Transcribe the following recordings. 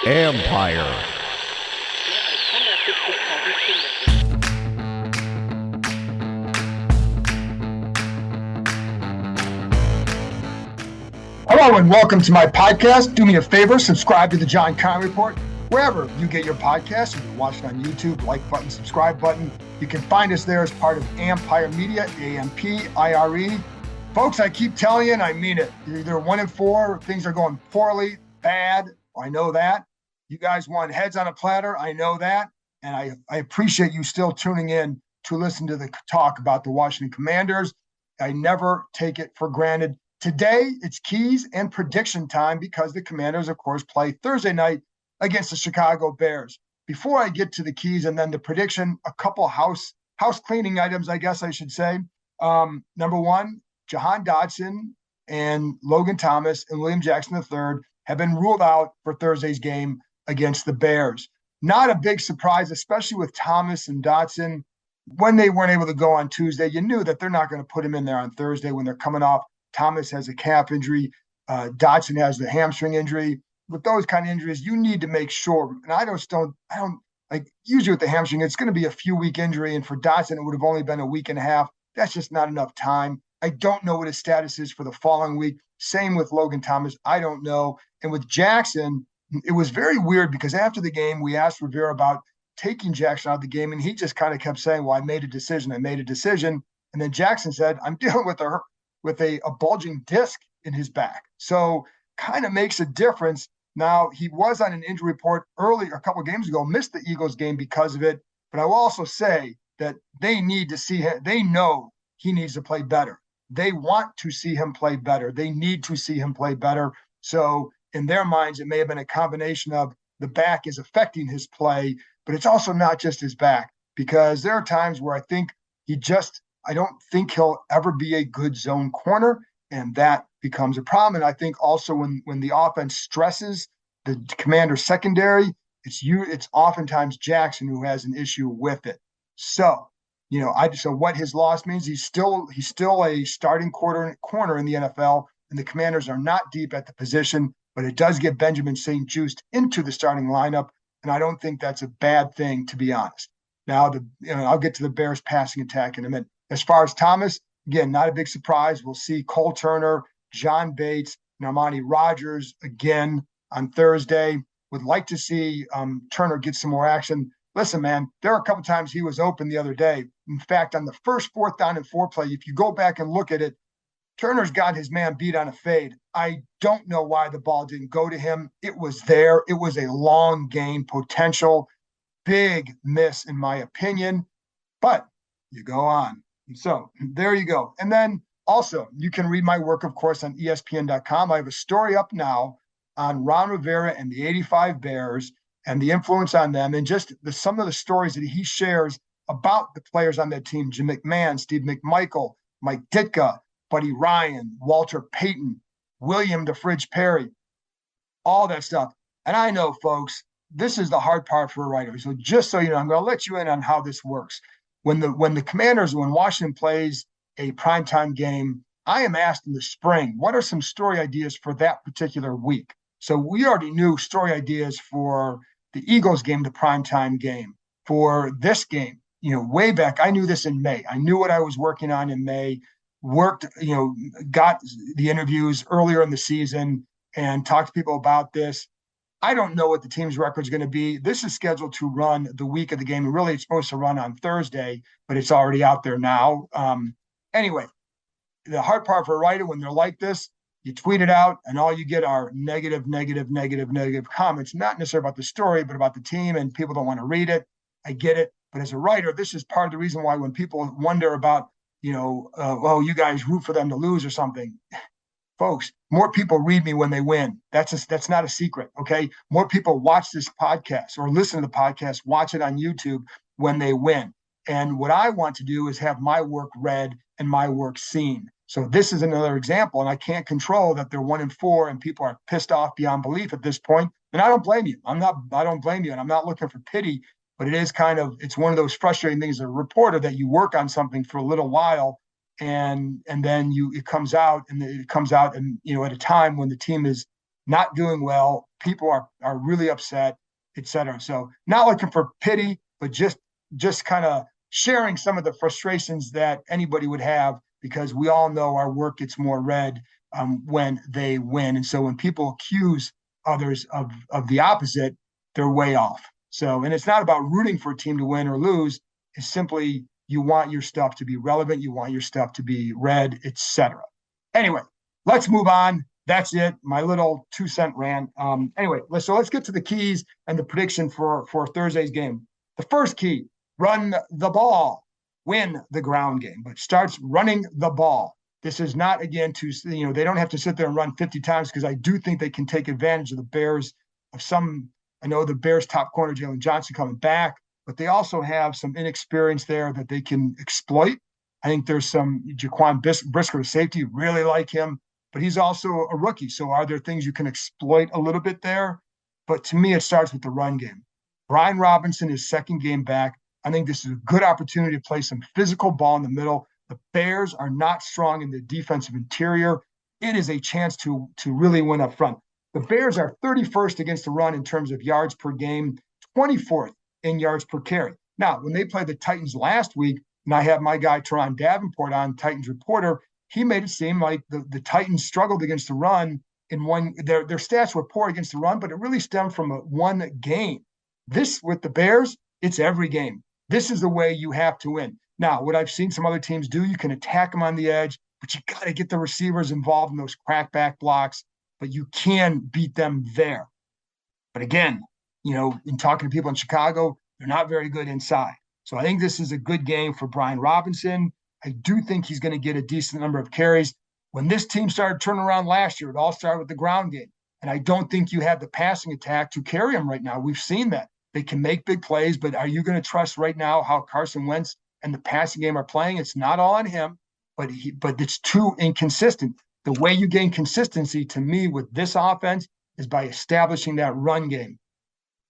Empire. Hello and welcome to my podcast. Do me a favor, subscribe to the John Conn Report wherever you get your podcasts. If you're watching on YouTube, like button, subscribe button. You can find us there as part of Empire Media, AMPIRE. Folks, I keep telling you, and I mean it. You're either 1-4, things are going poorly, bad. I know that. You guys want heads on a platter. I know that. And I appreciate you still tuning in to listen to the talk about the Washington Commanders. I never take it for granted. Today, it's keys and prediction time because the Commanders, of course, play Thursday night against the Chicago Bears. Before I get to the keys and then the prediction, a couple house cleaning items, I guess I should say. Number one, Jahan Dotson and Logan Thomas and William Jackson III have been ruled out for Thursday's game against the Bears. Not a big surprise, especially with Thomas and Dotson. When they weren't able to go on Tuesday, you knew that they're not going to put him in there on Thursday when they're coming off. Thomas has a calf injury. Dotson has the hamstring injury. With those kind of injuries, you need to make sure. And I don't like usually with the hamstring, it's going to be a few week injury. And for Dotson, it would have only been a week and a half. That's just not enough time. I don't know what his status is for the following week. Same with Logan Thomas. I don't know. And with Jackson, it was very weird because after the game, we asked Rivera about taking Jackson out of the game. And he just kind of kept saying, well, I made a decision. And then Jackson said, I'm dealing with a bulging disc in his back. So kind of makes a difference. Now, he was on an injury report earlier, a couple of games ago, missed the Eagles game because of it. But I will also say that they need to see him. They know he needs to play better. They want to see him play better. They need to see him play better. So in their minds, it may have been a combination of the back is affecting his play, but it's also not just his back, because there are times where I don't think he'll ever be a good zone corner, and that becomes a problem. And I think also when the offense stresses the Commander secondary, it's oftentimes Jackson who has an issue with it. So, so what his loss means, he's still a starting corner in the NFL, and the Commanders are not deep at the position, but it does get Benjamin St. Juste into the starting lineup, and I don't think that's a bad thing, to be honest. Now, I'll get to the Bears passing attack in a minute. As far as Thomas, again, not a big surprise. We'll see Cole Turner, John Bates, and Armani Rogers again on Thursday. Would like to see Turner get some more action. Listen, man, there are a couple times he was open the other day. In fact, on the first 4th down and 4 play, if you go back and look at it, Turner's got his man beat on a fade. I don't know why the ball didn't go to him. It was there. It was a long game potential. Big miss, in my opinion. But you go on. So there you go. And then also, you can read my work, of course, on ESPN.com. I have a story up now on Ron Rivera and the 85 Bears and the influence on them, and just some of the stories that he shares about the players on that team: Jim McMahon, Steve McMichael, Mike Ditka, Buddy Ryan, Walter Payton, William the Fridge Perry, all that stuff. And I know, folks, this is the hard part for a writer. So just so you know, I'm going to let you in on how this works. When Washington plays a primetime game, I am asked in the spring, what are some story ideas for that particular week? So we already knew story ideas for the Eagles game, the primetime game. For this game, way back, I knew this in May. I knew what I was working on in May, got the interviews earlier in the season and talked to people about this. I don't know what the team's record is going to be. This is scheduled to run the week of the game. Really, it's supposed to run on Thursday, but it's already out there now. Anyway, the hard part for a writer when they're like this, you tweet it out, and all you get are negative comments, not necessarily about the story, but about the team, and people don't want to read it. I get it. But as a writer, this is part of the reason why when people wonder about, you guys root for them to lose or something. Folks, more people read me when they win. That's not a secret, okay? More people watch this podcast or listen to the podcast, watch it on YouTube when they win. And what I want to do is have my work read and my work seen. So this is another example, and I can't control that they're 1-4 and people are pissed off beyond belief at this point. And I don't blame you. I don't blame you, and I'm not looking for pity, but it's one of those frustrating things as a reporter that you work on something for a little while and then it comes out and at a time when the team is not doing well. People are really upset, etc. So not looking for pity, but just kind of sharing some of the frustrations that anybody would have, because we all know our work gets more read when they win. And so when people accuse others of the opposite, they're way off. So, and it's not about rooting for a team to win or lose. It's simply you want your stuff to be relevant, you want your stuff to be read, etc. Anyway, let's move on. That's it. My little 2-cent rant. Anyway, let's get to the keys and the prediction for Thursday's game. The first key: run the ball, win the ground game, but starts running the ball. This is not, again, they don't have to sit there and run 50 times, because I do think they can take advantage of the Bears I know the Bears top corner, Jalen Johnson, coming back, but they also have some inexperience there that they can exploit. I think there's some Jaquan Brisker, safety, really like him, but he's also a rookie. So are there things you can exploit a little bit there? But to me, it starts with the run game. Brian Robinson, his second game back. I think this is a good opportunity to play some physical ball in the middle. The Bears are not strong in the defensive interior. It is a chance to really win up front. The Bears are 31st against the run in terms of yards per game, 24th in yards per carry. Now, when they played the Titans last week, and I have my guy Teron Davenport on, Titans reporter, he made it seem like the Titans struggled against the run in one. Their stats were poor against the run, but it really stemmed from one game. This, with the Bears, it's every game. This is the way you have to win. Now, what I've seen some other teams do, you can attack them on the edge, but you got to get the receivers involved in those crackback blocks, but you can beat them there. But again, in talking to people in Chicago, they're not very good inside. So I think this is a good game for Brian Robinson. I do think he's going to get a decent number of carries. When this team started turning around last year, it all started with the ground game. And I don't think you have the passing attack to carry him right now. We've seen that. They can make big plays, but are you going to trust right now how Carson Wentz and the passing game are playing? It's not all on him, but it's too inconsistent. The way you gain consistency, to me, with this offense is by establishing that run game.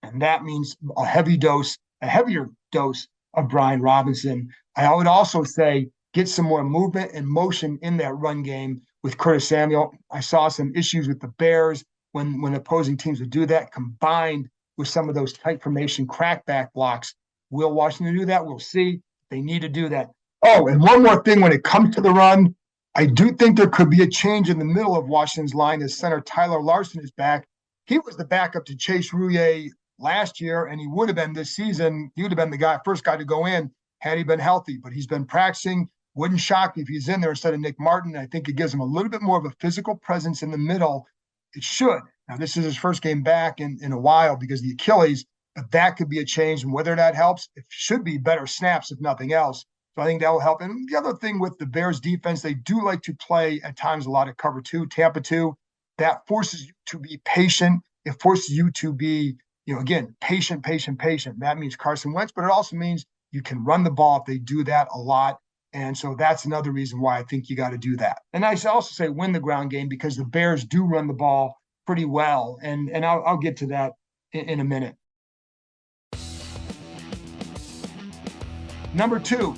And that means a heavier dose of Brian Robinson. I would also say get some more movement and motion in that run game with Curtis Samuel. I saw some issues with the Bears when opposing teams would do that, combined with some of those tight formation crackback blocks. Will Washington do that? We'll see. They need to do that. Oh, and one more thing when it comes to the run, I do think there could be a change in the middle of Washington's line as center Tyler Larsen is back. He was the backup to Chase Roullier last year, and he would have been this season. He would have been the first guy to go in had he been healthy, but he's been practicing. Wouldn't shock me if he's in there instead of Nick Martin. I think it gives him a little bit more of a physical presence in the middle. It should. Now, this is his first game back in a while because of the Achilles, but that could be a change. And whether that helps, it should be better snaps, if nothing else. So I think that will help. And the other thing with the Bears defense, they do like to play at times a lot of cover 2, Tampa 2. That forces you to be patient. It forces you to be, again, patient. That means Carson Wentz, but it also means you can run the ball if they do that a lot. And so that's another reason why I think you got to do that. And I also say win the ground game because the Bears do run the ball pretty well. And I'll get to that in a minute. Number 2,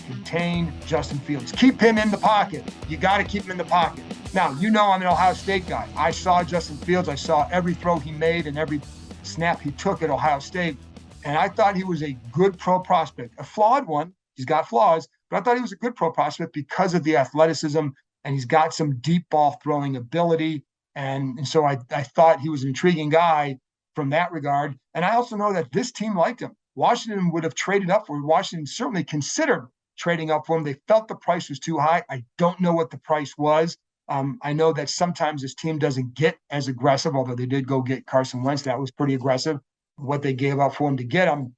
contain Justin Fields. Keep him in the pocket. You got to keep him in the pocket. Now, I'm an Ohio State guy. I saw Justin Fields. I saw every throw he made and every snap he took at Ohio State. And I thought he was a good pro prospect, a flawed one. He's got flaws, but I thought he was a good pro prospect because of the athleticism, and he's got some deep ball throwing ability. And so I thought he was an intriguing guy from that regard. And I also know that this team liked him. Washington would have traded up for him. Washington certainly considered trading up for him. They felt the price was too high. I don't know what the price was. I know that sometimes this team doesn't get as aggressive, although they did go get Carson Wentz. That was pretty aggressive, what they gave up for him to get him.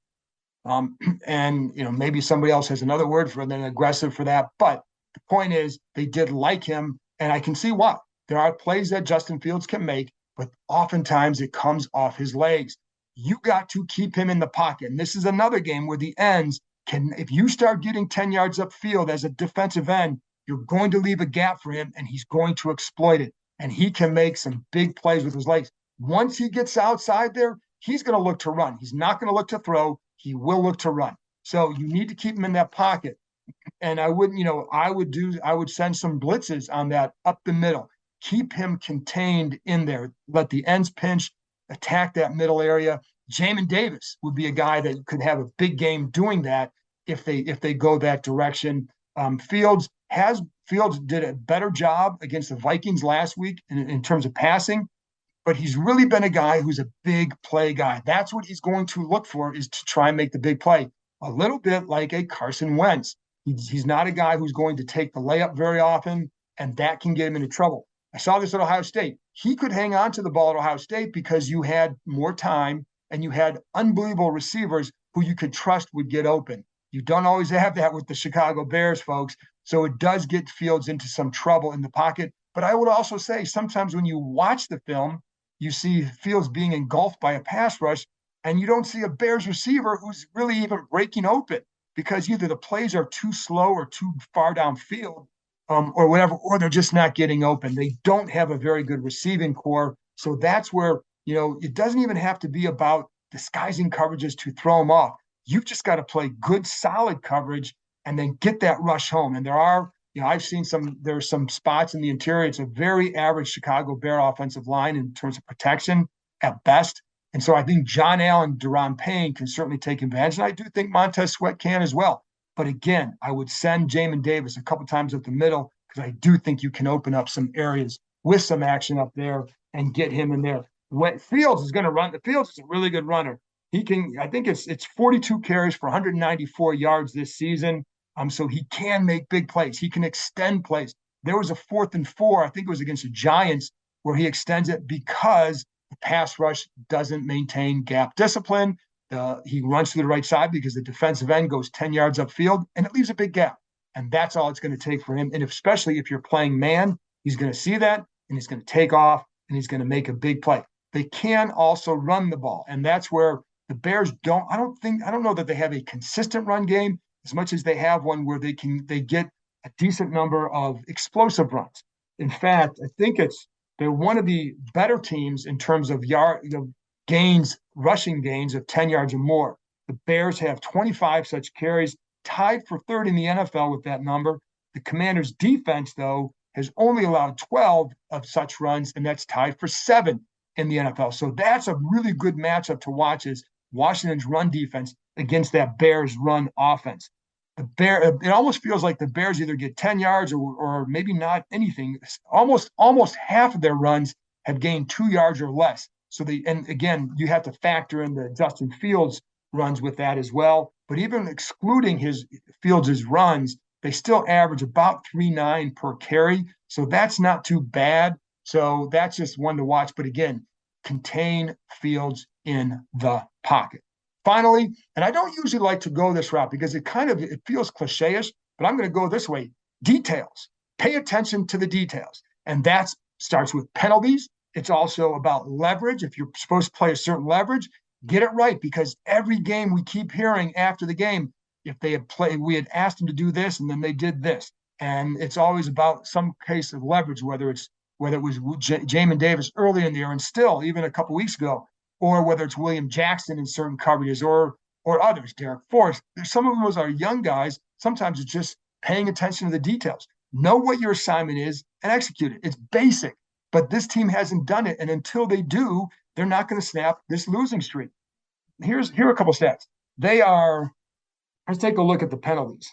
And maybe somebody else has another word for than aggressive for that. But the point is, they did like him, and I can see why. There are plays that Justin Fields can make, but oftentimes it comes off his legs. You got to keep him in the pocket. And this is another game where the ends if you start getting 10 yards upfield as a defensive end, you're going to leave a gap for him, and he's going to exploit it. And he can make some big plays with his legs. Once he gets outside there, he's going to look to run. He's not going to look to throw. He will look to run. So you need to keep him in that pocket. And I would send some blitzes on that up the middle. keep him contained in there, let the ends pinch, attack that middle area. Jamin Davis would be a guy that could have a big game doing that if they go that direction. Fields did a better job against the Vikings last week in terms of passing, but he's really been a guy who's a big play guy. That's what he's going to look for, is to try and make the big play. A little bit like a Carson Wentz. He's not a guy who's going to take the layup very often, and that can get him into trouble. I saw this at Ohio State. He could hang on to the ball at Ohio State because you had more time and you had unbelievable receivers who you could trust would get open. You don't always have that with the Chicago Bears, folks. So it does get Fields into some trouble in the pocket. But I would also say sometimes when you watch the film, you see Fields being engulfed by a pass rush, and you don't see a Bears receiver who's really even breaking open because either the plays are too slow or too far downfield, or whatever, or they're just not getting open. They don't have a very good receiving core. So that's where, it doesn't even have to be about disguising coverages to throw them off. You've just got to play good, solid coverage and then get that rush home. And I've seen there's some spots in the interior. It's a very average Chicago Bear offensive line in terms of protection at best. And so I think John Allen, Daron Payne can certainly take advantage. And I do think Montez Sweat can as well. But again, I would send Jamin Davis a couple times up the middle because I do think you can open up some areas with some action up there and get him in there. Fields is going to run. The Fields is a really good runner. He can, I think it's 42 carries for 194 yards this season. So he can make big plays. He can extend plays. There was a 4th and 4, I think it was against the Giants, where he extends it because the pass rush doesn't maintain gap discipline. He runs to the right side because the defensive end goes 10 yards upfield, and it leaves a big gap. And that's all it's going to take for him. And especially if you're playing man, he's going to see that, and he's going to take off, and he's going to make a big play. They can also run the ball, and that's where the Bears don't. I don't know that they have a consistent run game as much as they have one where they get a decent number of explosive runs. In fact, I think they're one of the better teams in terms of rushing gains of 10 yards or more. The Bears have 25 such carries, tied for 3rd in the NFL with that number. The Commanders' defense, though, has only allowed 12 of such runs, and that's tied for 7 in the NFL. So that's a really good matchup to watch, is Washington's run defense against that Bears run offense. It almost feels like the Bears either get 10 yards or maybe not anything. Almost half of their runs have gained 2 yards or less. So and again, you have to factor in the Justin Fields runs with that as well. But even excluding Fields' runs, they still average about 3.9 per carry. So that's not too bad. So that's just one to watch. But again, contain Fields in the pocket. Finally, and I don't usually like to go this route because it feels cliche-ish, but I'm going to go this way. Details. Pay attention to the details. And that starts with penalties. It's also about leverage. If you're supposed to play a certain leverage, get it right, because every game we keep hearing after the game, if they had played, we had asked them to do this and then they did this. And it's always about some case of leverage, whether it was Jamin Davis early in the year and still even a couple weeks ago, or whether it's William Jackson in certain coverages or others, Derek Forrest. Some of those are young guys. Sometimes it's just paying attention to the details. Know what your assignment is and execute it. It's basic, but this team hasn't done it. And until they do, they're not going to snap this losing streak. Here are a couple stats. Let's take a look at the penalties.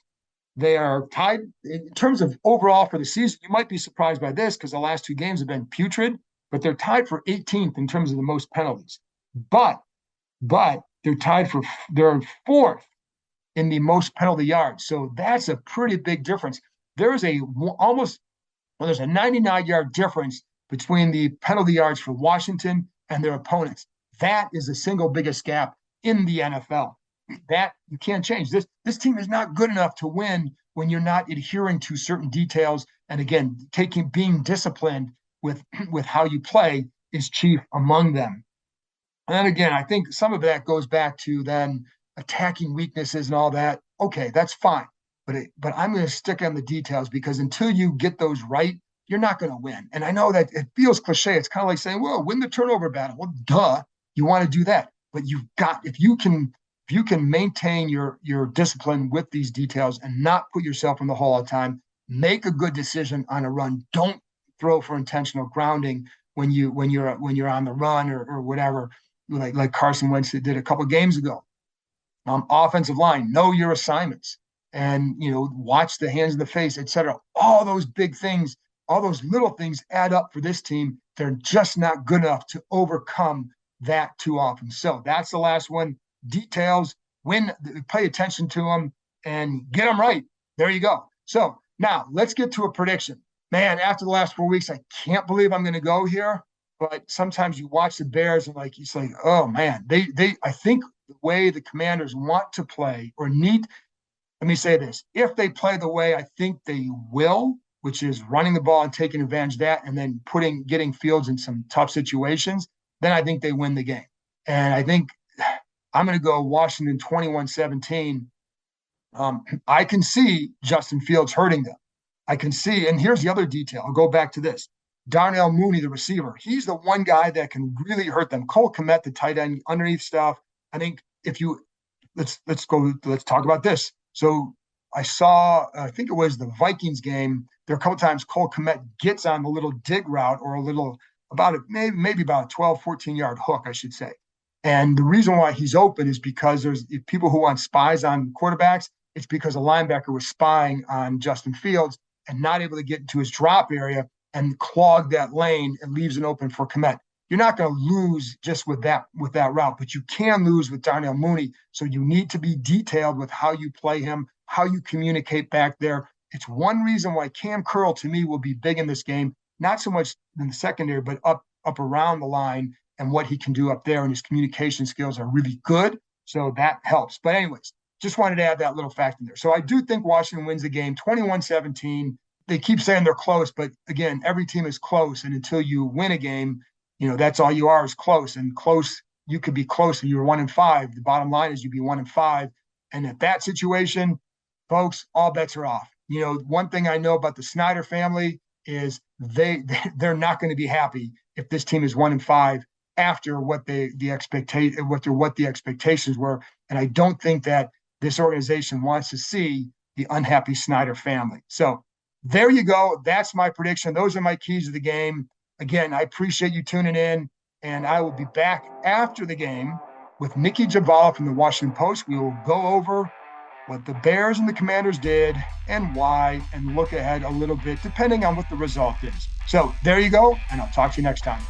They are tied in terms of overall for the season. You might be surprised by this because the last 2 games have been putrid, but they're tied for 18th in terms of the most penalties. But they're they're 4th in the most penalty yards. So that's a pretty big difference. There's a 99-yard difference between the penalty yards for Washington and their opponents. That is the single biggest gap in the NFL. That you can't change. This team is not good enough to win when you're not adhering to certain details. And again, being disciplined with how you play is chief among them. And then again, I think some of that goes back to then attacking weaknesses and all that. Okay, that's fine. But I'm going to stick on the details, because until you get those right, you're not going to win. And I know that it feels cliche. It's kind of like saying, well, win the turnover battle. Well, duh, you want to do that. But if you can maintain your discipline with these details and not put yourself in the hole all the time, make a good decision on a run. Don't throw for intentional grounding when you're on the run or whatever, like Carson Wentz did a couple games ago. Offensive line, know your assignments, and watch the hands in the face, etc. All those big things, all those little things add up for this team. They're just not good enough to overcome that too often. So that's the last one. Details, pay attention to them and get them right. There you go. So now let's get to a prediction. Man, after the last 4 weeks, I can't believe I'm going to go here. But sometimes you watch the Bears and it's like, oh man, I think the way the Commanders want to play or need, let me say this, if they play the way I think they will, which is running the ball and taking advantage of that and then getting Fields in some tough situations, then I think they win the game. And I think I'm going to go Washington 21-17. I can see Justin Fields hurting them. I can see, and here's the other detail. I'll go back to this. Darnell Mooney, the receiver, he's the one guy that can really hurt them. Cole Kmet, the tight end, underneath stuff. I think let's talk about this. So I think it was the Vikings game. There are a couple times Cole Kmet gets on the little dig route or maybe about a 12, 14-yard hook, I should say. And the reason why he's open is because there's people who want spies on quarterbacks. It's because a linebacker was spying on Justin Fields and not able to get into his drop area and clog that lane and leaves it open for Kmet. You're not going to lose just with that route, but you can lose with Darnell Mooney. So you need to be detailed with how you play him, how you communicate back there. It's one reason why Cam Curl, to me, will be big in this game, not so much in the secondary, but up around the line and what he can do up there. And his communication skills are really good. So that helps. But anyways, just wanted to add that little fact in there. So I do think Washington wins the game 21-17. They keep saying they're close, but again, every team is close. And until you win a game, that's all you are is close. And close, you could be close and you're 1-5. The bottom line is you'd be 1-5. And at that situation, folks, all bets are off. One thing I know about the Snyder family is they're not going to be happy if this team is 1-5 after what the expectations were. And I don't think that this organization wants to see the unhappy Snyder family. So there you go. That's my prediction. Those are my keys to the game. Again, I appreciate you tuning in, and I will be back after the game with Mickey Javala from the Washington Post. We will go over what the Bears and the Commanders did and why, and look ahead a little bit, depending on what the result is. So there you go, and I'll talk to you next time.